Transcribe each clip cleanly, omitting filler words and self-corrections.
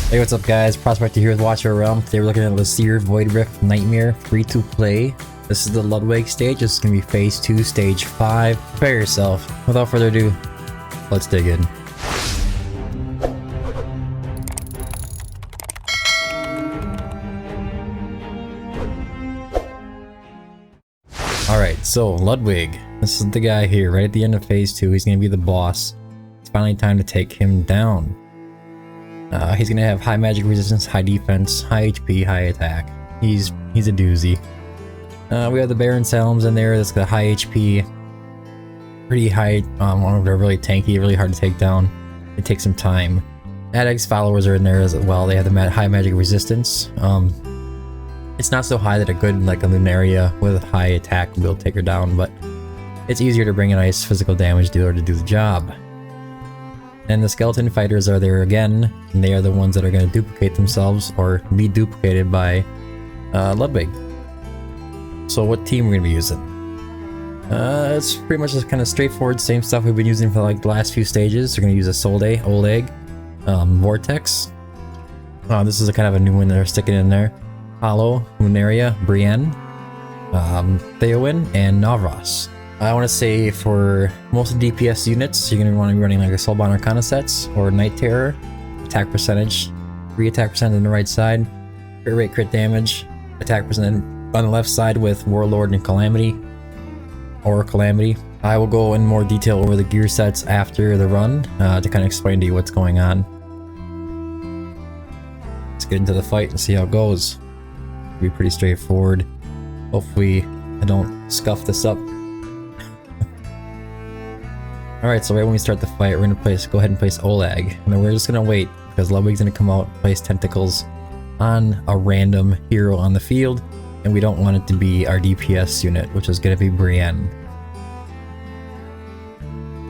Hey, what's up guys? Prospector here with Watcher Realm. Today we're looking at L'Sir Void Rift Nightmare, free to play. This is the Ludwig stage. This is going to be phase 2, stage 5. Prepare yourself. Without further ado, let's dig in. Alright, so Ludwig. This is the guy here, right at the end of phase 2. He's going to be the boss. It's finally time to take him down. He's gonna have high magic resistance, high defense, high HP, high attack. He's a doozy. We have the Baron Salms in there. That's got high HP, pretty high. They're really tanky, really hard to take down. It takes some time. Adeg's followers are in there as well. They have the high magic resistance. It's not so high that a good like a Lunaria with high attack will be able to take her down, but it's easier to bring a nice physical damage dealer to do the job. And the skeleton fighters are there again, and they are the ones that are going to duplicate themselves or be duplicated by Ludwig. So what team we're going to be using? It's pretty much just kind of straightforward, same stuff we've been using for like the last few stages. We're going to use a Solde, Oleg, Vortex. This is a kind of a new one they're sticking in there. Hollow, Lunaria, Brienne, Theowen, and Navras. I want to say for most of the DPS units, you're going to want to be running like a Soulbound Arcana sets or Night Terror. Attack percentage, 3 attack percent on the right side, crit rate, crit damage, attack percent on the left side with Warlord and Calamity, or Calamity. I will go in more detail over the gear sets after the run to kind of explain to you what's going on. Let's get into the fight and see how it goes. It'll be pretty straightforward. Hopefully I don't scuff this up. Alright, so right when we start the fight, we're going to go ahead and place Oleg. And then we're just going to wait, because Ludwig's going to come out and place tentacles on a random hero on the field. And we don't want it to be our DPS unit, which is going to be Brienne.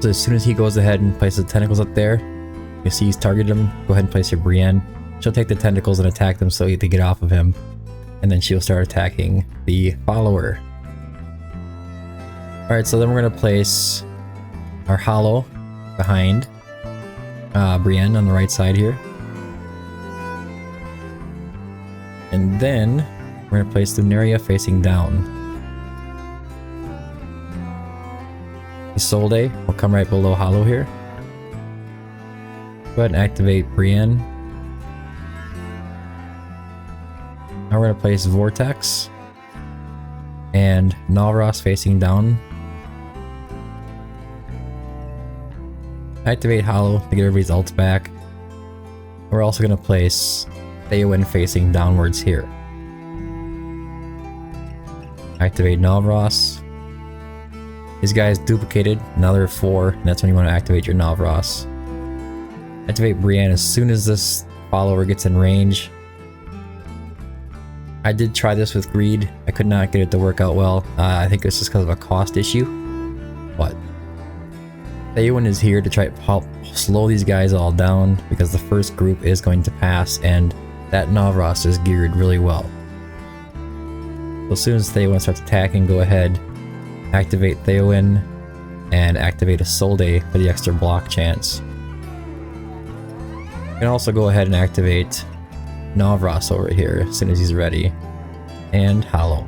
So as soon as he goes ahead and places the tentacles up there, you see he's targeted him, go ahead and place your Brienne. She'll take the tentacles and attack them so you have to get off of him. And then she'll start attacking the follower. Alright, so then we're going to place our Hollow behind Brienne on the right side here. And then we're going to place Lunaria facing down. Isolde will come right below Hollow here. Go ahead and activate Brienne. Now we're going to place Vortex and Navras facing down. Activate Hollow to get everybody's ults back. We're also going to place Theowen facing downwards here. Activate Navras. These guys duplicated, now there are 4, and that's when you want to activate your Navras. Activate Brienne as soon as this follower gets in range. I did try this with Greed. I could not get it to work out well. I think it's just because of a cost issue. But Theowen is here to try to help slow these guys all down because the first group is going to pass and that Navras is geared really well. So as soon as Theowen starts attacking, go ahead, activate Theowen and activate Isolde for the extra block chance. You can also go ahead and activate Navras over here as soon as he's ready. And Hollow.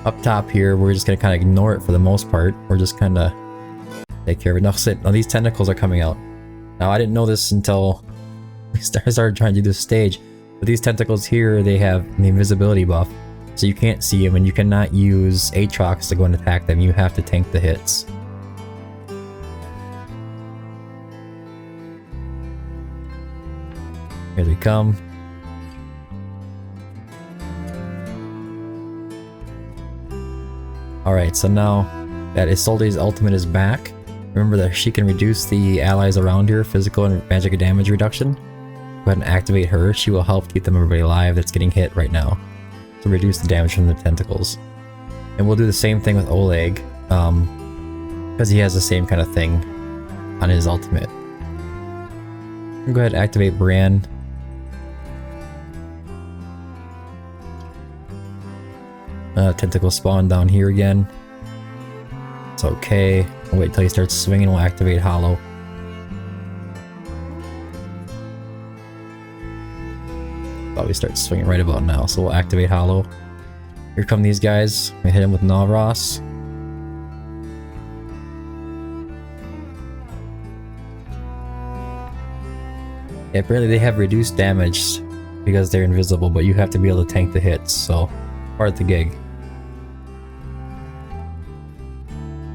Up top here, we're just going to kind of ignore it for the most part. We're just kind of take care of it. Now these tentacles are coming out. Now I didn't know this until we started trying to do this stage. But these tentacles here, they have the invisibility buff. So you can't see them and you cannot use Aatrox to go and attack them. You have to tank the hits. Here they come. Alright, so now that Isolde's ultimate is back, remember that she can reduce the allies around her physical and magic damage reduction. Go ahead and activate her. She will help keep everybody alive that's getting hit right now to reduce the damage from the tentacles. And we'll do the same thing with Oleg because he has the same kind of thing on his ultimate. Go ahead and activate Brienne. Tentacle spawn down here again. It's okay. We'll wait till he starts swinging. We'll activate Hollow. probably start swinging right about now, so we'll activate Hollow. Here come these guys. We hit him with Navras. Yeah, apparently they have reduced damage because they're invisible, but you have to be able to tank the hits, so part of the gig.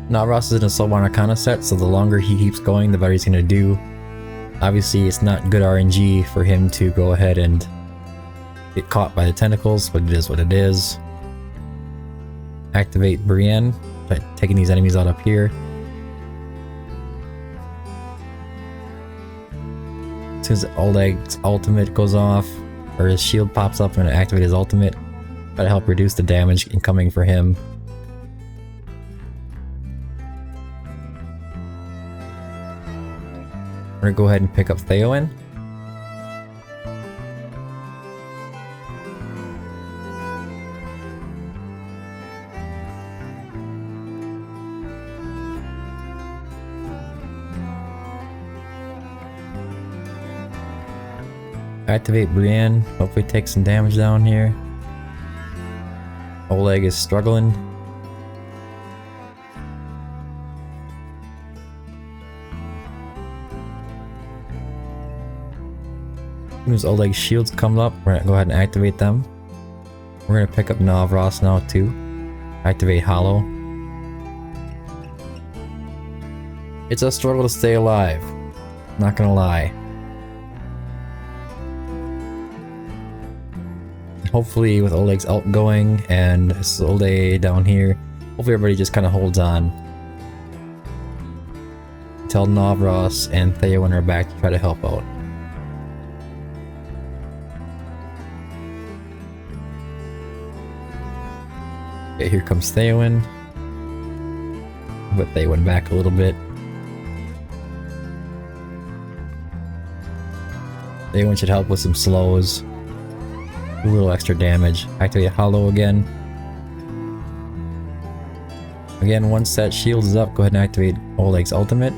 Navras is in a Soulbound Arcana set, so the longer he keeps going, the better he's going to do. Obviously, it's not good RNG for him to go ahead and get caught by the tentacles, but it is what it is. Activate Brienne, taking these enemies out up here. As soon as Oleg's ultimate goes off, or his shield pops up, I'm going to activate his ultimate. Try to help reduce the damage incoming for him. We're going to go ahead and pick up Theowen. Activate Brienne, hopefully take some damage down here. Oleg is struggling. As soon as Oleg's shields come up, we're gonna go ahead and activate them. We're gonna pick up Navras now too. Activate Hollow. It's a struggle to stay alive, not gonna lie. Hopefully with Oleg's ult going and Solde down here, hopefully everybody just kind of holds on until Navras and Theowen are back to try to help out. Okay, here comes Theowen. But Theowen back a little bit. Theowen should help with some slows. A little extra damage. Activate Hollow again. Again, once that shield is up, go ahead and activate Oleg's ultimate.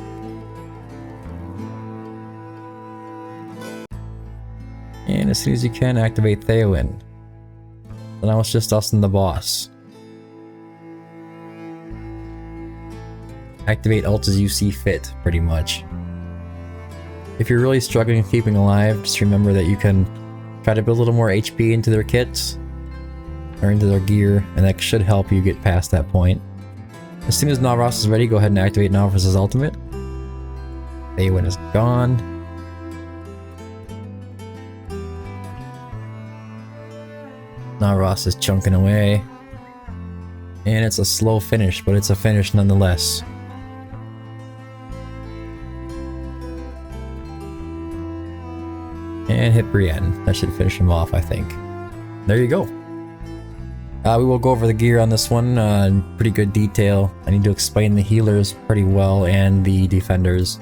And as soon as you can, activate Theowen. So now it's just us and the boss. Activate ult as you see fit, pretty much. If you're really struggling with keeping alive, just remember that you can try to build a little more HP into their kits or into their gear, and that should help you get past that point. As soon as Navras is ready, go ahead and activate Navras' ultimate. Theowen is gone. Navras is chunking away. And it's a slow finish, but it's a finish nonetheless. And hit Brienne. That should finish him off, I think. There you go. We will go over the gear on this one in pretty good detail. I need to explain the healers pretty well and the defenders.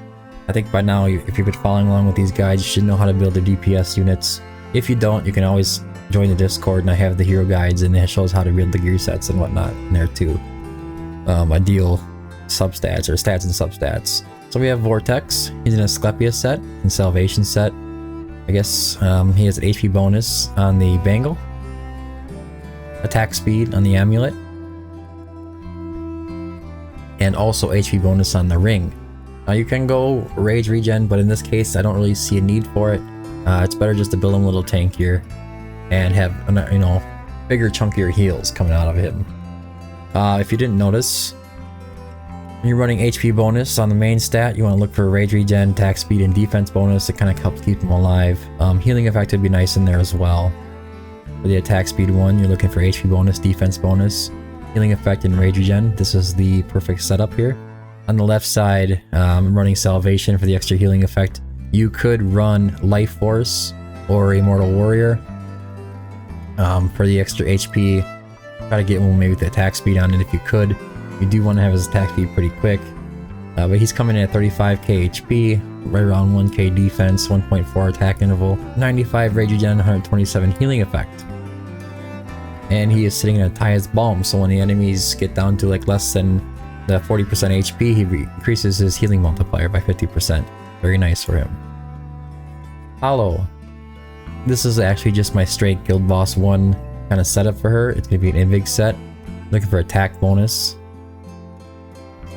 I think by now, if you've been following along with these guys, you should know how to build their DPS units. If you don't, you can always join the Discord, and I have the hero guides, and it shows how to build the gear sets and whatnot in there too. Ideal substats, or stats and substats. So we have Vortex. He's in a Asclepius set and Salvation set. I guess he has an HP bonus on the Bangle, attack speed on the Amulet, and also HP bonus on the Ring. Now you can go Rage Regen, but in this case I don't really see a need for it. It's better just to build him a little tankier and have, you know, bigger chunkier heals coming out of him. If you didn't notice, when you're running HP bonus on the main stat, you want to look for Rage Regen, attack speed, and defense bonus. It kind of helps keep them alive. Healing effect would be nice in there as well. For the attack speed one, you're looking for HP bonus, defense bonus, healing effect, and Rage Regen. This is the perfect setup here. On the left side, I'm running Salvation for the extra healing effect. You could run Life Force or Immortal Warrior for the extra HP. Try to get one maybe with the attack speed on it if you could. You do want to have his attack speed pretty quick. But he's coming in at 35k HP, right around 1k defense, 1.4 attack interval, 95 Rage Regen, 127 healing effect. And he is sitting in a Taya's Balm, so when the enemies get down to like less than the 40% HP, he increases his healing multiplier by 50%. Very nice for him. Hollow. this is actually just my straight Guild Boss 1 kind of setup for her. It's going to be an Invig set. Looking for attack bonus,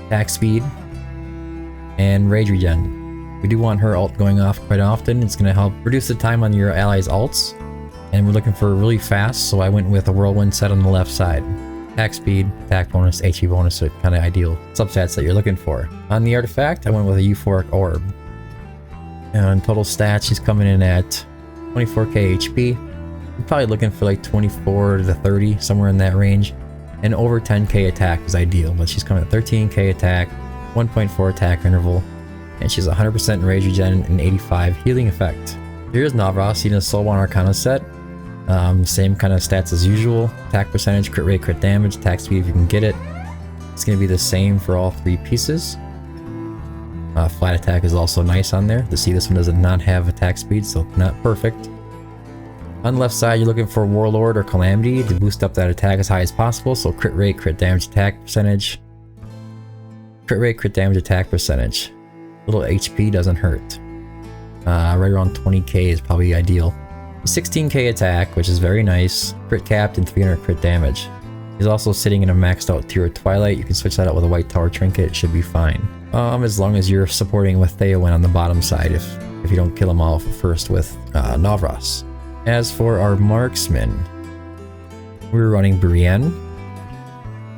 attack speed, and rage regen. We do want her ult going off quite often. It's going to help reduce the time on your allies' ults. And we're looking for really fast, so I went with a whirlwind set on the left side. Attack speed, attack bonus, HP bonus, so kind of ideal substats that you're looking for. On the artifact, I went with a euphoric orb. And total stats, she's coming in at 24k HP. You're probably looking for like 24 to 30, somewhere in that range. And over 10k attack is ideal, but she's coming at 13k attack, 1.4 attack interval, and she's 100% rage regen and 85 healing effect. Here's Navras in a Soulbound Arcana set. Same kind of stats as usual. Attack percentage, crit rate, crit damage, attack speed if you can get it. It's going to be the same for all three pieces. Flat attack is also nice on there. To see this one does not have attack speed, so not perfect. On the left side, you're looking for Warlord or Calamity to boost up that attack as high as possible. So crit rate, crit damage, attack percentage. Crit rate, crit damage, attack percentage. Little HP doesn't hurt. Right around 20k is probably ideal. 16k attack, which is very nice. Crit capped and 300 crit damage. He's also sitting in a maxed out tier of Twilight. You can switch that out with a White Tower Trinket. It should be fine. As long as you're supporting with Theowen on the bottom side, if you don't kill him off first with Navras. As for our marksman, we're running Brienne.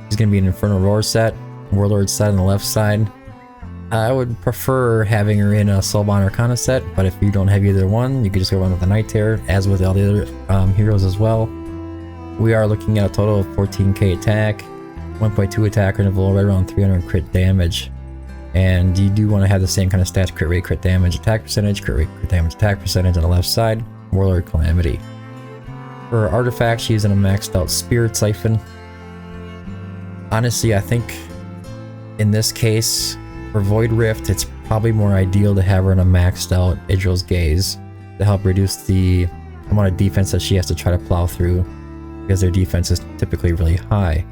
He's going to be an Infernal Roar set, Warlord set on the left side. I would prefer having her in a Soulbound Arcana set, but if you don't have either one, you could just go run with the Night Terror, as with all the other heroes as well. We are looking at a total of 14k attack, 1.2 attack interval, right around 300 crit damage. And you do want to have the same kind of stats: crit rate, crit damage, attack percentage, crit rate, crit damage, attack percentage on the left side. Warlord Calamity. For her artifact, she's in a maxed out Spirit Siphon. Honestly, I think in this case, for Void Rift, it's probably more ideal to have her in a maxed out Idril's Gaze to help reduce the amount of defense that she has to try to plow through, because their defense is typically really high.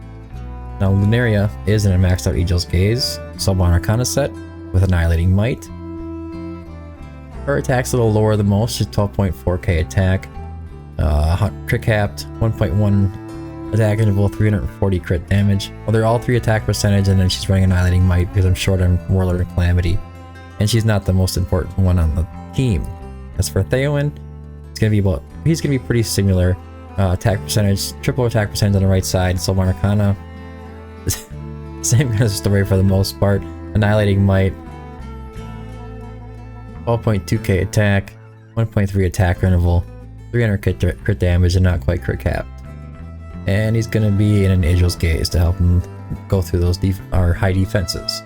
Now, Lunaria is in a maxed out Idril's Gaze, Soulbound Arcana set with Annihilating Might. Her attack's a little lower than most, just 12.4k attack. Crit capped, 1.1 attack interval, 340 crit damage. Well, they're all 3 attack percentage, and then she's running Annihilating Might because I'm short on Warlord and Calamity. And she's not the most important one on the team. As for Theowen, he's gonna be pretty similar. Attack percentage, triple attack percentage on the right side, Soulbound Arcana. Same kind of story for the most part. Annihilating Might. 12.2k attack, 1.3 attack interval, 300 crit damage, and not quite crit capped. And he's going to be in an Idril's Gaze to help him go through those high defenses.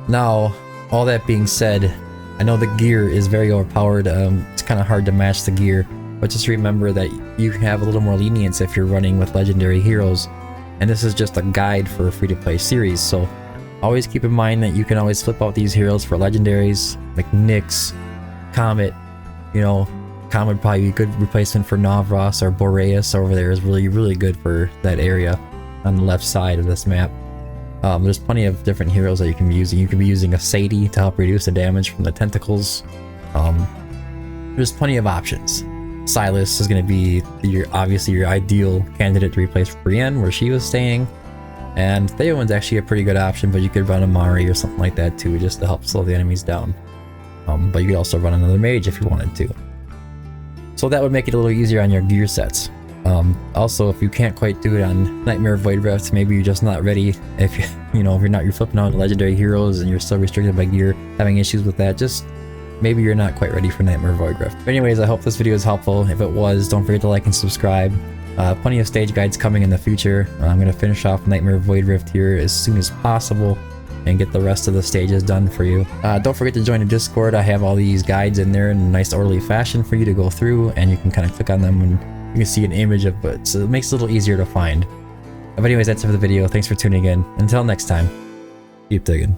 Now, all that being said, I know the gear is very overpowered. It's kind of hard to match the gear, but just remember that you have a little more lenience if you're running with legendary heroes. And this is just a guide for a free-to-play series, so always keep in mind that you can always flip out these heroes for legendaries, like Nyx, Comet. You know, Comet would probably be a good replacement for Navras, or Boreas over there is really, really good for that area on the left side of this map. There's plenty of different heroes that you can be using. You can be using a Sadie to help reduce the damage from the tentacles. There's plenty of options. Silas is going to be obviously your ideal candidate to replace Brienne where she was staying. And Theowen's actually a pretty good option, but you could run Amari or something like that too, just to help slow the enemies down. But you could also run another mage if you wanted to. So that would make it a little easier on your gear sets. Also, if you can't quite do it on Nightmare Void Rift, maybe you're just not ready. If you're flipping out legendary heroes and you're still restricted by gear, having issues with that, just maybe you're not quite ready for Nightmare Void Rift. But anyways, I hope this video is helpful. If it was, don't forget to like and subscribe. Plenty of stage guides coming in the future. I'm going to finish off Nightmare Void Rift here as soon as possible and get the rest of the stages done for you. Don't forget to join the Discord. I have all these guides in there in a nice orderly fashion for you to go through, and you can kind of click on them and you can see an image of it, so it makes it a little easier to find. But anyways, that's it for the video. Thanks for tuning in. Until next time, keep digging.